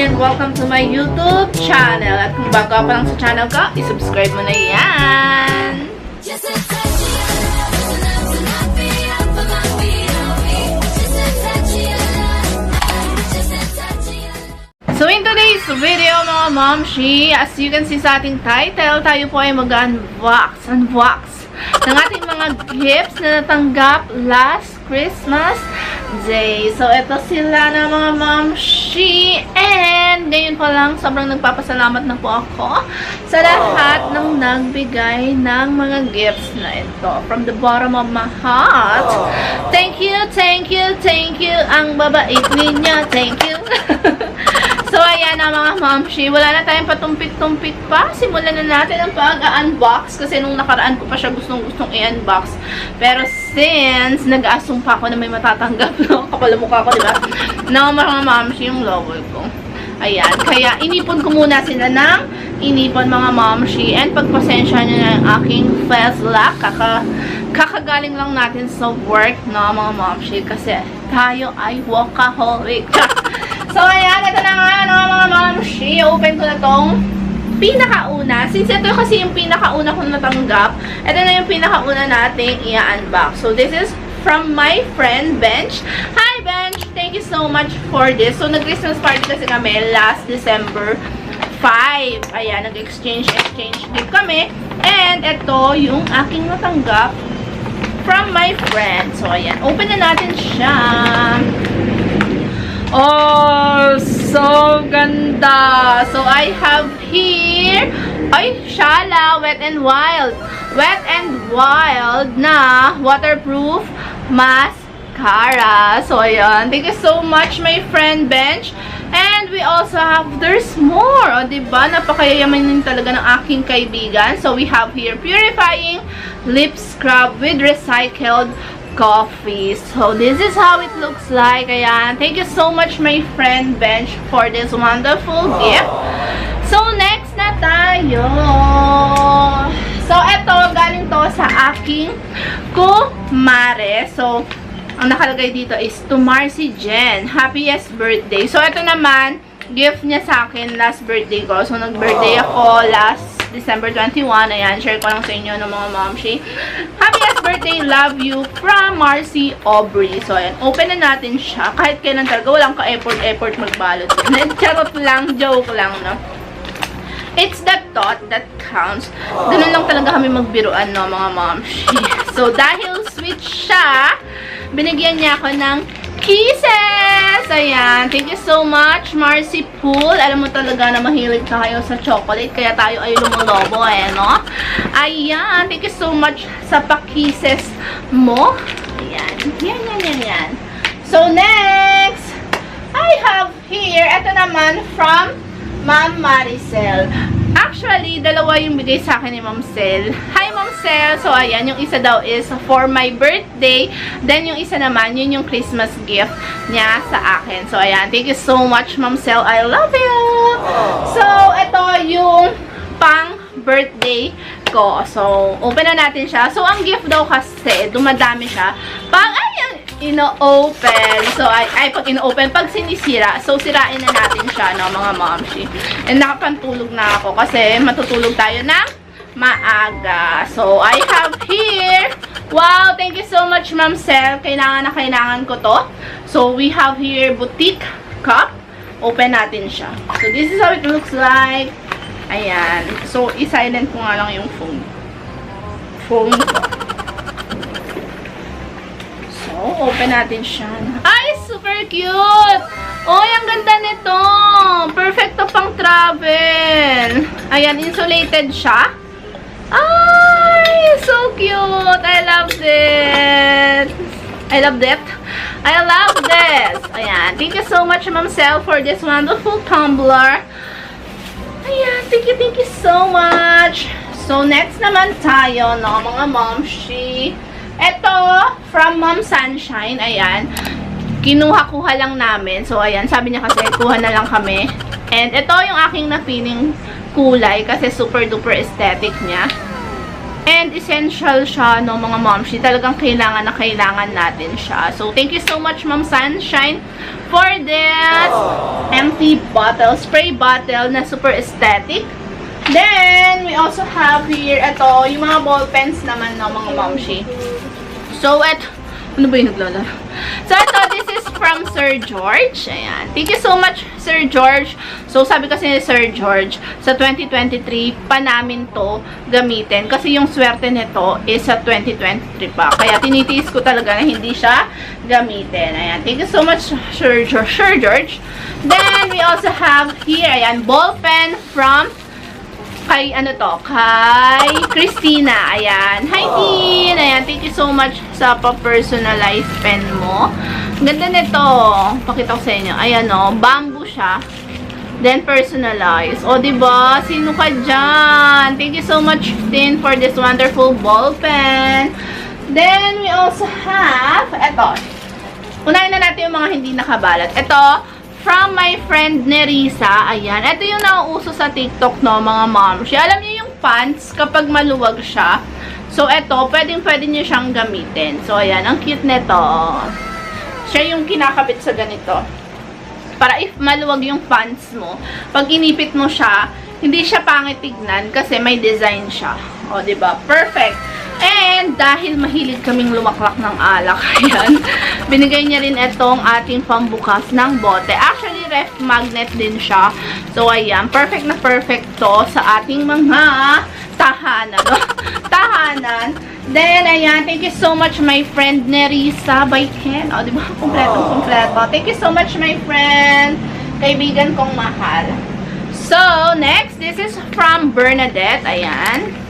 and welcome to my YouTube channel. At kung bago pa lang sa channel ko, isubscribe mo na yan. So in today's video mga mamshie, as you can see sa ating title, tayo po ay mag-unbox ng ating mga gifts na natanggap last Christmas Day. So ito sila na mga mamshie, and ngayon pa lang sobrang nagpapasalamat na po ako sa lahat ng nagbigay ng mga gifts na ito. From the bottom of my heart, thank you, thank you, thank you. Ang babait ninyo, thank you. So, ayan na mga mamshie. Wala na tayong patumpik-tumpik pa. Simulan na natin ang pag-unbox. Kasi nung nakaraan ko pa siya gustong-gustong i-unbox. Pero since nag-assume pa ako na may matatanggap, no? Kapala mukha ko, diba? Na mga mamshie yung lower ko. Ayan. Kaya, inipon ko muna sila ng inipon mga mamshie. And pagpasensya nyo na yung aking first luck. Kakagaling lang natin sa work, no, mga mamshie. Kasi tayo ay workaholic. So, ayan, ito na nga, no, mga mamshie. Open ko na tong pinakauna. Since ito kasi yung pinakauna kong natanggap, ito na yung pinakauna nating i-unbox. So, this is from my friend, Bench. Hi, Bench! Thank you so much for this. So, nag-Christmas party kasi kami last December 5. Ayan, nag-exchange gift kami. And ito yung aking natanggap from my friend. So, ayan. Open na natin siya. Oh, so ganda. So, I have here, ay, Shala, Wet and Wild. Wet and Wild na waterproof mascara. So, ayan. Thank you so much, my friend Bench. And we also have, there's more. O, diba? Napakayayaman talaga ng aking kaibigan. So, we have here purifying lip scrub with recycled coffee. So, this is how it looks like. Ayan. Thank you so much, my friend Bench, for this wonderful gift. So, next na tayo. So, ito, galing to sa aking kumare. So, ang nakalagay dito is to Marcy Jen. Happiest birthday. So, ito naman, gift niya sa akin last birthday ko. So, nag-birthday ako last December 21. Ayan, share ko lang sa inyo ng mga mamshie. Happiest birthday, love you, from Marcy Aubrey. So, ayan, open na natin siya. Kahit kailan talaga, walang ka-effort magbalot. Charot lang, joke lang, no? It's the thought that counts. Ganun lang talaga kami magbiruan, no, mga mamshie. So, dahil sweet siya, binigyan niya ako ng kisses! Ayan. Thank you so much, Marcy Pool. Alam mo talaga na mahilig tayo sa chocolate, kaya tayo ay lumulobo, eh, no? Ayan. Thank you so much sa pa-kisses mo. Ayan. Yan. So, next, I have here, ito naman from Ma'am Maricel. Actually, dalawa yung bigay sa akin ni Ma'am Sel. Hi, Ma'am Sel! So, ayan, yung isa daw is for my birthday. Then, yung isa naman, yun yung Christmas gift niya sa akin. So, ayan, thank you so much, Ma'am Sel. I love you! So, ito yung pang-birthday ko. So, open na natin siya. So, ang gift daw kasi, dumadami siya. Pag, ayan, ino-open. So, pag ino-open, pag sinisira, so, sirain na natin siya, no, mga momshie. And nakapantulog na ako kasi matutulog tayo ng maaga. So, I have here, wow, thank you so much, Ma'am Sel. Kailangan na kailangan ko to. So, we have here boutique cup. Open natin siya. So, this is how it looks like. Ayan. So, i-silent ko nga lang yung phone ko. Open natin siya. Ay, super cute! Oy, ang ganda nito! Perfecto pang travel. Ayan, insulated siya. Ay, so cute! I love it! I love that. I love this! Ayan, thank you so much, Ma'am Sel, for this wonderful tumbler. Ayan, thank you so much. So, next naman tayo, no, mga momshie. Ito, from Mom Sunshine, ayan. Kinuha-kuha lang namin. So, ayan, sabi niya kasi, kuha na lang kami. And ito yung aking napiling kulay kasi super duper aesthetic niya. And essential siya, no, mga mamshie. Talagang kailangan na kailangan natin siya. So, thank you so much, Ma'am Sunshine, for this empty bottle, spray bottle na super aesthetic. Then, we also have here, ito, yung mga ball pens naman, no, mga mamshie. So, ano ba yung naglalaro? So, ito, this is from Sir George. Ayan. Thank you so much, Sir George. So, sabi kasi ni Sir George, sa 2023, pa namin to gamitin. Kasi yung swerte nito is sa 2023 pa. Kaya, tinitiis ko talaga na hindi siya gamitin. Ayan. Thank you so much, Sir George. Then, we also have here, ayan, ball pen from kay Christina. Ayan. Hi, Tin! Ayan, thank you so much sa pa-personalized pen mo. Ganda nito. Pakita ko sa inyo. Ayan, o. Bamboo siya. Then, personalized. O, diba? Sino ka dyan? Thank you so much, Tin, for this wonderful ball pen. Then, we also have, eto. Unahin na natin yung mga hindi nakabalat. Ito, from my friend Nerissa, ayan. Ito yung nauuso sa TikTok, no, mga mamshie. Alam niyo yung pants, kapag maluwag siya. So, ito, pwede niyo siyang gamitin. So, ayan, ang cute nito. Siya yung kinakabit sa ganito. Para if maluwag yung pants mo, pag inipit mo siya, hindi siya pangit tignan kasi may design siya. O, diba? Perfect! And, dahil mahilig kaming lumaklak ng alak, ayan, binigay niya rin itong ating pambukas ng bote. Actually, ref magnet din siya. So, ayan, perfect na perfect to sa ating mga tahanan. No? Tahanan. Then, ayan, thank you so much, my friend Nerissa by Ken. O, diba? Kompleto. Thank you so much, my friend. Kaibigan kong mahal. So, next, this is from Bernadette. Ayan.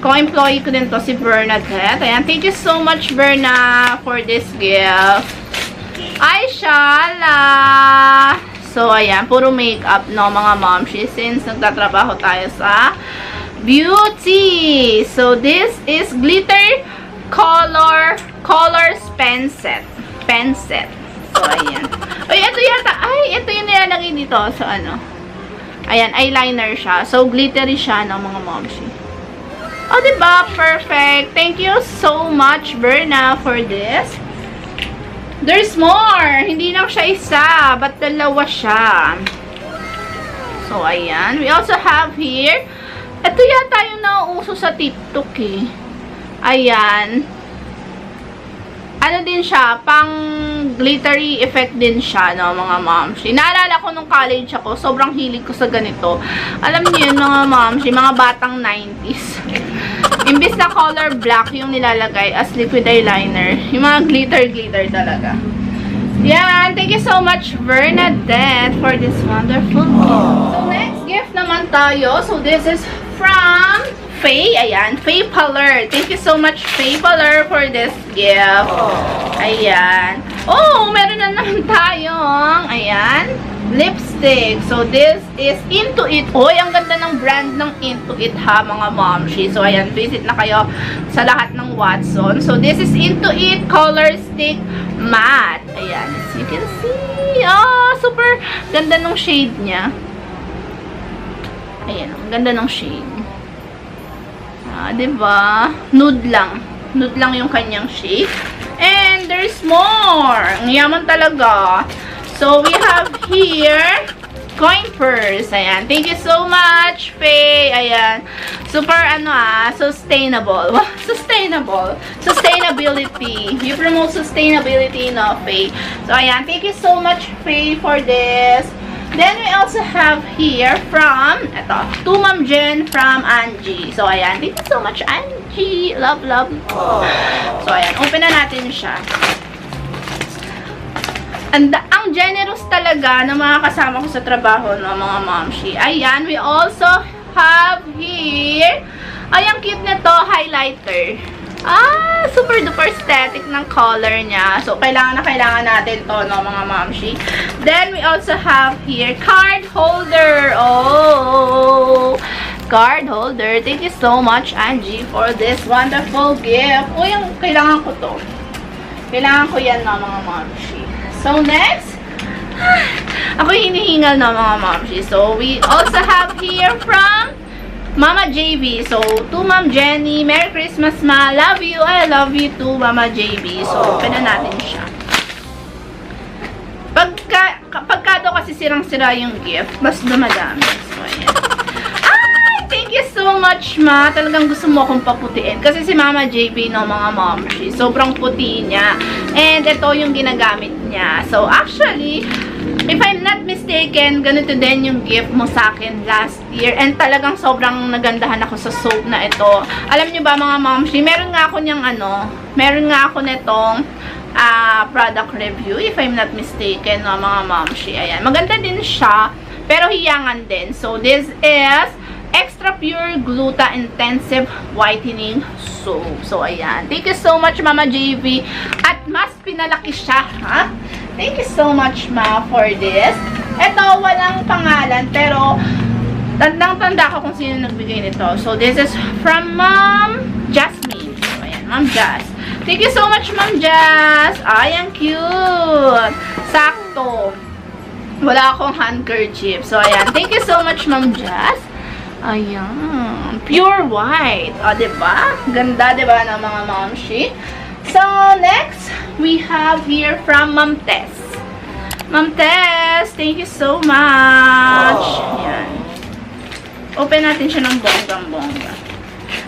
Co-employee ko din to, si Bernadette. Ayan, thank you so much, Berna, for this gift. Ay, shala! So, ayan, puro makeup, no, mga momshi, since nagtatrabaho tayo sa beauty. So, this is glitter colors pen set. So, ayan. Ay, ito yata. Ay, ito yung nilalagay dito. So, ano. Ayan, eyeliner siya. So, glittery siya, no, mga momshi. Oh, diba? Perfect. Thank you so much, Berna, for this. There's more. Hindi lang siya isa, but dalawa siya. So, ayan. We also have here, ito yata yung nauuso sa TikTok, eh. Ayan. Ano din siya, pang glittery effect din siya, no, mga momshi. Naalala ko nung college ako, sobrang hilig ko sa ganito. Alam niyo yun, mga momshi, mga batang 90s. Imbis na color black yung nilalagay as liquid eyeliner. Yung mga glitter talaga. Yan, thank you so much, Bernadette, for this wonderful gift. So, next gift naman tayo. So, this is from Faye. Ayan, Faye Paler. Thank you so much, Faye Paler, for this gift. Ayan. Oh, meron na naman tayong, ayan, lipstick. So, this is Into It. Oy, ang ganda ng brand ng Into It, ha, mga momshi. So, ayan, visit na kayo sa lahat ng Watson. So, this is Into It Color Stick Matte. Ayan, as you can see. Oh, super ganda ng shade niya. Ayan, ang ganda ng shade. Ah, diba? Nude lang. Nude lang yung kanyang shade. And there's more. Ang yaman talaga. So, we have here coin purse. Ayan. Thank you so much, Faye. Ayan. Super, sustainable. Sustainable. Sustainability. You promote sustainability, no, Faye? So, ayan. Thank you so much, Faye, for this. Then, we also have here from, to Ma'am Jen from Angie. So, ayan. Thank you so much, Angie. Love, love. So, ayan. Open na natin siya. Ang generous talaga ng mga kasama ko sa trabaho, no, mga momshi. Ayan. We also have here, ay, ang cute nito, highlighter. Ah, super duper aesthetic ng color niya. So, kailangan natin to, no, mga momshi. Then, we also have here, card holder. Oh, card holder. Thank you so much, Angie, for this wonderful gift. Uy, kailangan ko to. Kailangan ko yan, no, mga momshi. So, next, ako hinihingal, no, mga momshi. So, we also have here from Mama JV. So, to Ma'am Jenny, Merry Christmas, Ma. Love you. I love you too, Mama JV. So, open na natin siya. Pagka daw kasi sirang-sira yung gift, mas dumadami. So, ayan. Ay! Thank you so much, Ma. Talagang gusto mo akong paputiin. Kasi si Mama JB, no, mga mamshie, sobrang puti niya. And ito yung ginagamit niya. So, actually, if I'm not mistaken, ganito din yung gift mo sa akin last year. And talagang sobrang nagandahan ako sa soap na ito. Alam niyo ba, mga mamshie, meron nga ako niyang meron nga ako netong product review, if I'm not mistaken, no, mga mamshie. Ayan. Maganda din siya, pero hiyangan din. So, this is Extra Pure Gluta Intensive Whitening Soap. So, ayan. Thank you so much, Mama JV. At mas pinalaki siya, ha? Thank you so much, Ma, for this. Ito, walang pangalan, pero tandang-tanda ko kung sino nagbigay nito. So, this is from Ma'am Jasmine. So, ayan, Ma'am Jas. Thank you so much, Ma'am Jas. Ay, ang cute. Sakto. Wala akong handkerchief. So, ayan. Thank you so much, Ma'am Jas. Ayan. Pure white. O, diba? Ganda, diba, ng mga mamshie? So, next, we have here from Ma'am Tess. Ma'am Tess, thank you so much. Ayan. Open natin siya ng bonggang-bongga.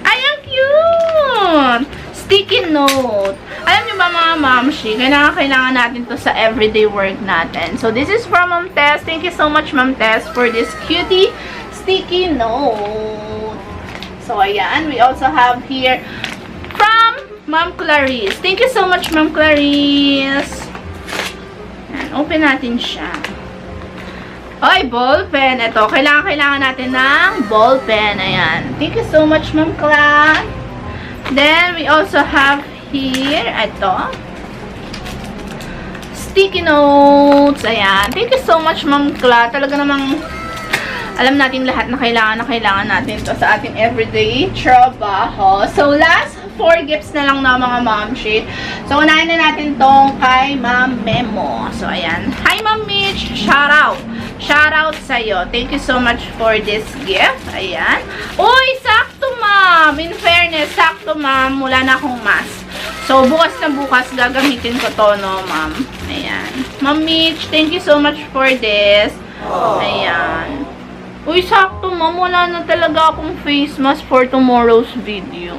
Ay, ang cute! Sticky note. Alam niyo ba, mga mamshie, kailangan natin to sa everyday work natin. So, this is from Ma'am Tess. Thank you so much, Ma'am Tess, for this cutie sticky note. So, ayan. We also have here from Ma'am Clarice. Thank you so much, Ma'am Clarice. Ayan. Open natin siya. Oy, ball pen. Ito, kailangan natin ng ball pen. Ayan. Thank you so much, Ma'am Cla. Then, we also have here, ito, sticky notes. Ayan. Thank you so much, Ma'am Cla. Talaga namang alam natin lahat na kailangan natin to sa ating everyday trabaho. So, last 4 gifts na lang na, mga mamshie. So, unahin na natin tong kay Ma'am Memo. So, ayan. Hi, Ma'am Mitch. Shout out. Shout out sa'yo. Thank you so much for this gift. Ayan. Uy, sakto, Ma'am. In fairness, sakto, Ma'am. Wala na akong mask. So, bukas na bukas, gagamitin ko to, no, Ma'am. Ayan. Ma'am Mitch, thank you so much for this. Ayan. Uy, sakto, Ma'am. Wala na talaga akong face mask for tomorrow's video.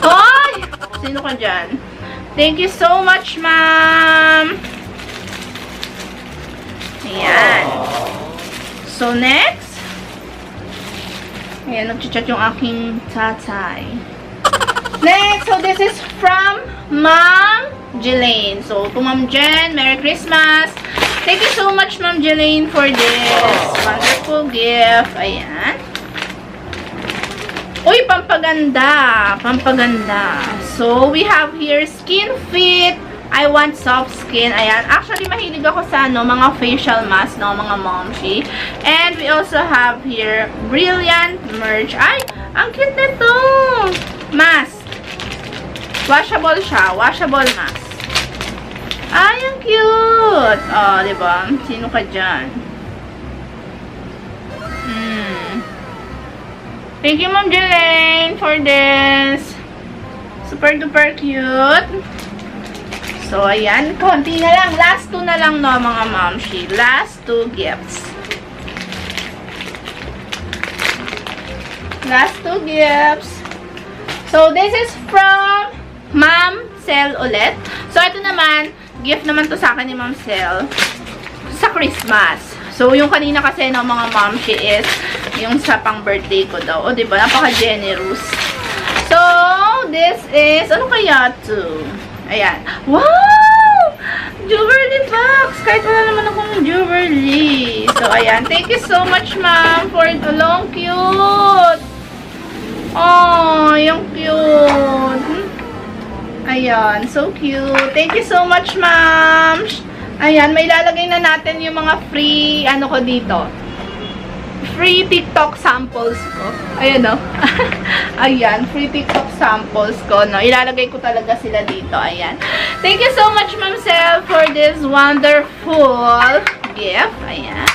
Ay! Sino ka dyan? Thank you so much, Ma'am. Ayan. So, next. Ayan, nag-chat yung aking tatay. Next, so this is from Ma'am Jelaine. So, to Ma'am Jen, Merry Christmas. Thank you so much, Ma'am Jelaine, for this wonderful gift. Ayan. Uy, pampaganda. Pampaganda. So, we have here Skin Fit. I want soft skin. Ayan. Actually, mahilig ako sa mga facial mask, mga momshi. And we also have here Brilliant Merch. Ay, ang cute nito. Mask. Washable siya. Washable mask. Ay, ang cute. Oh, diba? Sino ka dyan? Thank you, Ma'am Jelaine, for this. Super duper cute. So, ayan. Konti na lang. Last 2 na lang, no, mga mamshi. Last 2 gifts. Last 2 gifts. So, this is from Ma'am Sel ulit. So, ito naman, gift naman to sa akin ni Ma'am Sel sa Christmas. So, yung kanina kasi, no, mga mamshi, is yung sa pang-birthday ko daw. O, diba? Napaka-generous. So, this is, ano kaya to? Ayan. Wow! Jewelry box! Kahit wala naman akong jewelry. So, ayan. Thank you so much, Ma'am, for the long cute. Oh, yung cute. Ayan. So cute. Thank you so much, Ma'am. Ayan. May lalagay na natin yung mga free, ano ko dito. Free TikTok samples ko. Ayan, no? Ayan, free TikTok samples ko, no? Ilalagay ko talaga sila dito. Ayan. Thank you so much, Ma'am Sel, for this wonderful gift. Ayan.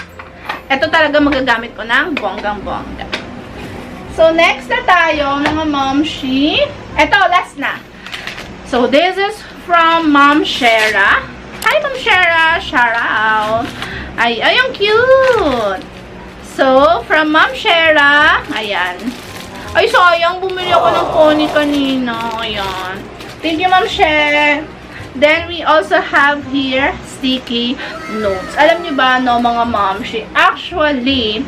Ito talaga magagamit ko ng bonggang-bongga. So, next na tayo, mga mamshie. Ito, last na. So, this is from Ma'am Shera. Hi, Ma'am Shera! Shout out! Ay, ang cute! So, from Ma'am Shera, ayan. Ay, sayang, bumili ako ng pony kanina. Ayan. Thank you, Ma'am Shera. Then, we also have here, sticky notes. Alam niyo ba, no, mga mamshie, actually,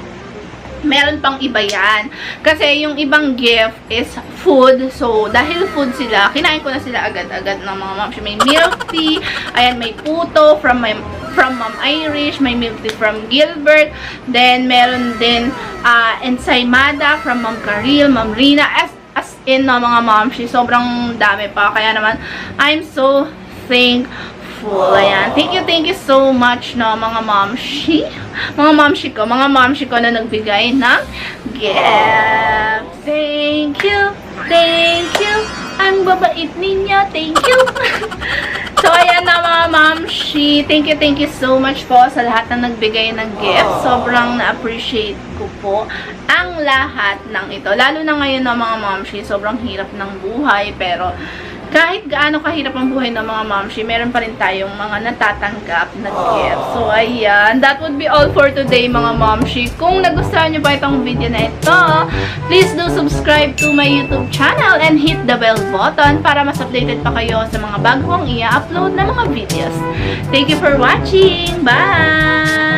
meron pang iba yan. Kasi yung ibang gift is food. So, dahil food sila, kinain ko na sila agad-agad ng mga mamshie. May milk tea, ayan, may puto from Ma'am Irish, may milk tea from Gilbert, then meron din ensaymada from Ma'am Karil, Ma'am Rina, as in no, mga mamshie, sobrang dami pa. Kaya naman, I'm so thankful. Ayan. Thank you so much, no, mga mamshie. Mga mamshie ko na nagbigay ng gift. Thank you. Ang babait ninyo. Thank you. So, ayan na, mga mamshie. Thank you so much po sa lahat na nagbigay ng gift. Sobrang na-appreciate ko po ang lahat ng ito. Lalo na ngayon, no, mga mamshie, sobrang hirap ng buhay, pero kahit gaano kahirap ang buhay ng mga mamshie, meron pa rin tayong mga natatanggap na gift. So, ayan. That would be all for today, mga mamshie. Kung nagustuhan nyo ba itong video na ito, please do subscribe to my YouTube channel and hit the bell button para mas updated pa kayo sa mga bagong i-upload na mga videos. Thank you for watching. Bye!